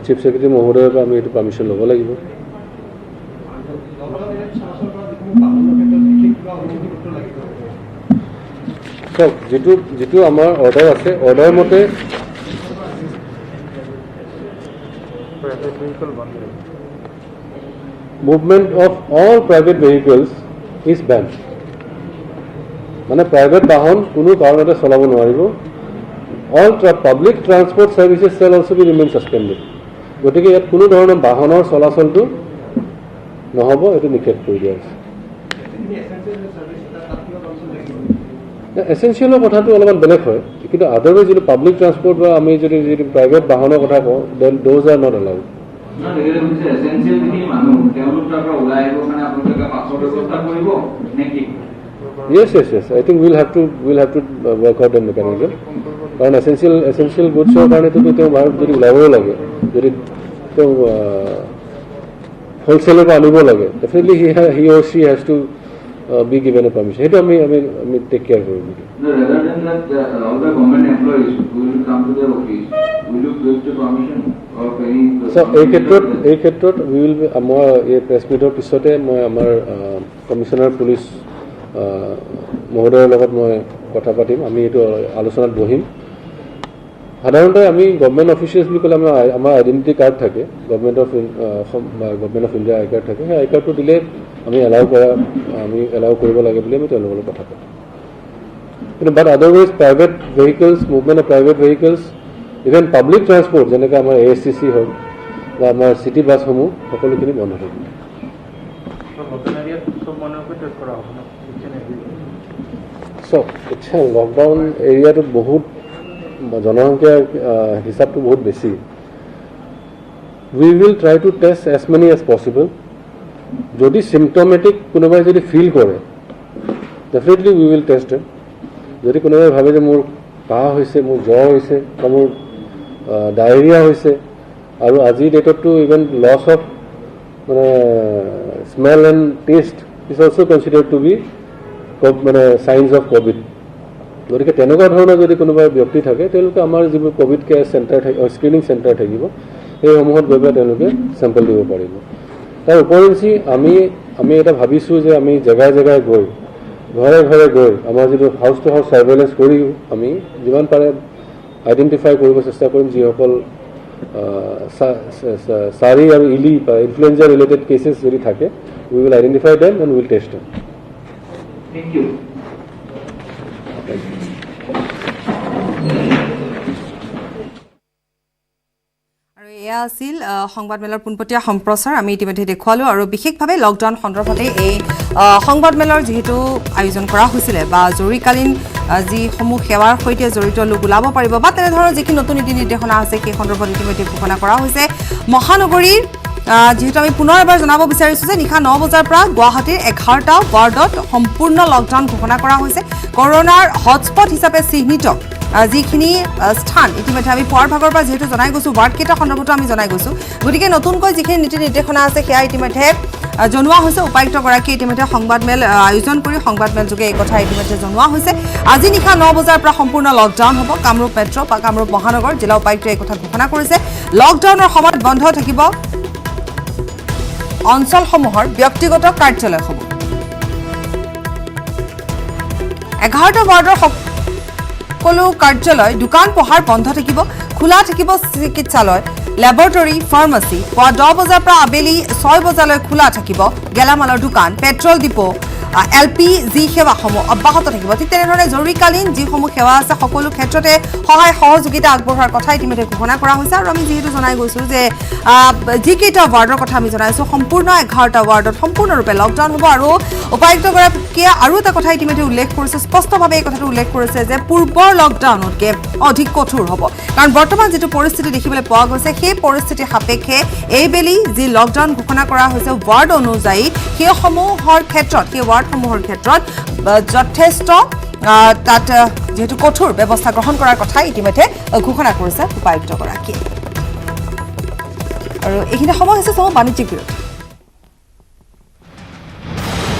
চিফ ছেক্ৰেটাৰী মহোদয়ৰ পৰা আমি এইটো পাৰ্মিশ্যন ল'ব লাগিব চাওক যিটো আমাৰ অৰ্ডাৰ আছে অৰ্ডাৰ মতে movement of all private vehicles is banned মানে প্ৰাইভেট বাহন কোনো কাৰণতে চলাব নোৱাৰিব all public transport services shall also' be remain suspended গতিকে ইয়াত কোনো ধৰণৰ বাহনৰ চলাচলটো নহ'ব এইটো নিষেধ কৰি দিয়া হৈছে এচেঞ্চিয়েলৰ কথাটো অলপমান বেলেগ হয় কিন্তু আদাৰৱাইজ যিটো পাব্লিক ট্ৰান্সপৰ্ট বা আমি যদি প্ৰাইভেট বাহনৰ কথা কওঁ then those are not allowed yes I think we'll have to work out the mechanism কাৰণ essential goodsৰ কাৰণেতো তেওঁ ভাৰত যদি ওলাবও লাগে যদি তেওঁ হোলচেলৰ পৰা আনিব লাগে definitely he or she has to be given a permission সেইটো আমি টেক কেয়াৰ কৰিম এই ক্ষেত্ৰত মই এই প্ৰেছ মিটৰ পিছতে মই আমাৰ কমিশ্যনাৰ পুলিচ মহোদয়ৰ লগত মই কথা পাতিম আমি এইটো আলোচনাত বহিম সাধাৰণতে আমি গভৰ্ণমেণ্ট অফিচিয়েলছ বুলি ক'লে আমাৰ আইডেণ্টিটি কাৰ্ড থাকে government of India I card থাকে সেই আই কাৰ্ডটো দিলে আমি এলাউ কৰিব লাগে বুলি আমি তেওঁলোকৰ লগত কথা পাতিম But otherwise private vehicles, movement of private vehicles, even public transport যেনেকৈ আমাৰ ASTC হওক বা আমাৰ চিটি বাছসমূহ সকলোখিনি বন্ধ থাকিব। চব এতিয়া লকডাউন এৰিয়াটোত বহুত জনসংখ্যাৰ হিচাপটো বহুত বেছি। We will try to test as many as possible. যদি symptomatic কোনোবাই যদি ফিল কৰে definitely we will test them. যদি কোনোবাই ভাবে যে মোৰ কাহ হৈছে, মোৰ জ্বৰ হৈছে বা মোৰ ডায়েৰিয়া হৈছে আৰু আজিৰ ডেটতটো ইভেন লছ অফ মানে smell and taste is also' considered to be মানে চাইন্স অফ ক'ভিড। গতিকে তেনেকুৱা ধৰণৰ যদি কোনোবা ব্যক্তি থাকে তেওঁলোকে আমাৰ যিবোৰ Covid care centre screening centre থাকিব সেইসমূহত গৈ পেলাই তেওঁলোকে চেম্পল দিব পাৰিব। তাৰ উপৰিঞ্চি আমি এটা ভাবিছোঁ যে আমি জেগাই জেগাই গৈ ঘৰে ঘৰে গৈ আমাৰ যিটো হাউচ টু হাউচ ছাৰ্ভেইলেঞ্চ কৰি আমি যিমান পাৰে আইডেণ্টিফাই কৰিব চেষ্টা কৰিম যিসকল চাৰি আৰু ইলি বা ইনফ্লুৱেঞ্জা ৰিলেটেড কেছেছ যদি থাকে we will identify them and will test them. Thank you. আৰু এয়া আছিল সংবাদমেলৰ পোনপটীয়া সম্প্ৰচাৰ আমি ইতিমধ্যে দেখুৱালোঁ আৰু বিশেষভাৱে লকডাউন সন্দৰ্ভতে এই সংবাদমেলৰ যিহেতু আয়োজন কৰা হৈছিলে বা জৰুৰীকালীন যিসমূহ সেৱাৰ সৈতে জড়িত লোক ওলাব পাৰিব বা তেনেধৰণৰ যিখিনি নতুন নীতি নিৰ্দেশনা আছে সেই সন্দৰ্ভত ইতিমধ্যে ঘোষণা কৰা হৈছে। মহানগৰীৰ যেহেতু আমি পুনৰ এবাৰ জনাব বিচাৰিছোঁ যে নিশা 9 বজাৰ পৰা গুৱাহাটীৰ 11টা ৱাৰ্ডত সম্পূৰ্ণ লকডাউন ঘোষণা কৰা হৈছে। কৰোনাৰ হটস্পট হিচাপে চিহ্নিত যিখিনি স্থান ইতিমধ্যে আমি পুৱাৰ ভাগৰ পৰা যিহেতু জনাই গৈছোঁ, ৱাৰ্ডকেইটা সন্দৰ্ভতো আমি জনাই গৈছোঁ। গতিকে নতুনকৈ যিখিনি নীতি নিৰ্দেশনা আছে সেয়া ইতিমধ্যে জনোৱা হৈছে। উপায়ুক্তগৰাকীয়ে ইতিমধ্যে সংবাদমেল আয়োজন কৰি সংবাদমেল যোগে এই কথা ইতিমধ্যে জনোৱা হৈছে। আজি নিশা 9 বজাৰ পৰা সম্পূৰ্ণ লকডাউন হ'ব। কামৰূপ মেট্ৰ' বা কামৰূপ মহানগৰ জিলা উপায়ুক্তই এই কথা ঘোষণা কৰিছে। লকডাউনৰ সময়ত বন্ধ থাকিব অঞ্চলসমূহৰ ব্যক্তিগত কাৰ্যালয়সমূহ। 11টা ৱাৰ্ডৰ সকলো কাৰ্যালয়, দোকান পোহাৰ বন্ধ থাকিব। খোলা থাকিব চিকিৎসালয়, লেবৰেটৰী, ফাৰ্মাচী। পুৱা 10 বজাৰ পৰা আবেলি 6 বজালৈ খোলা থাকিব গেলামালৰ দোকান, পেট্ৰল ডিপো, LPG সেৱাসমূহ অব্যাহত থাকিব। ঠিক তেনেধৰণে জৰুৰীকালীন যিসমূহ সেৱা আছে সকলো ক্ষেত্ৰতে সহায় সহযোগিতা আগবঢ়োৱাৰ কথা ইতিমধ্যে ঘোষণা কৰা হৈছে। আৰু আমি যিহেতু জনাই গৈছোঁ যে যিকেইটা ৱাৰ্ডৰ কথা আমি জনাইছোঁ সম্পূৰ্ণ 11টা ৱাৰ্ডত সম্পূৰ্ণৰূপে লকডাউন হ'ব। আৰু উপায়ুক্তগৰাকীয়ে আৰু এটা কথা ইতিমধ্যে উল্লেখ কৰিছে, স্পষ্টভাৱে এই কথাটো উল্লেখ কৰিছে যে পূৰ্বৰ লকডাউনতকৈ অধিক কঠোৰ হ'ব। কাৰণ বৰ্তমান যিটো পৰিস্থিতি দেখিবলৈ পোৱা গৈছে সেই পৰিস্থিতিৰ সাপেক্ষে এইবেলি যি লকডাউন ঘোষণা কৰা হৈছে ৱাৰ্ড অনুযায়ী সেইসমূহৰ ক্ষেত্ৰত সেই ৱাৰ্ডসমূহৰ ক্ষেত্ৰত যথেষ্ট তাত যিহেতু কঠোৰ ব্যৱস্থা গ্ৰহণ কৰাৰ কথা ইতিমধ্যে ঘোষণা কৰিছে উপায়ুক্তগৰাকীয়ে। আৰু এইখিনি সময় হৈছে বাণিজ্যিক বিৰতি।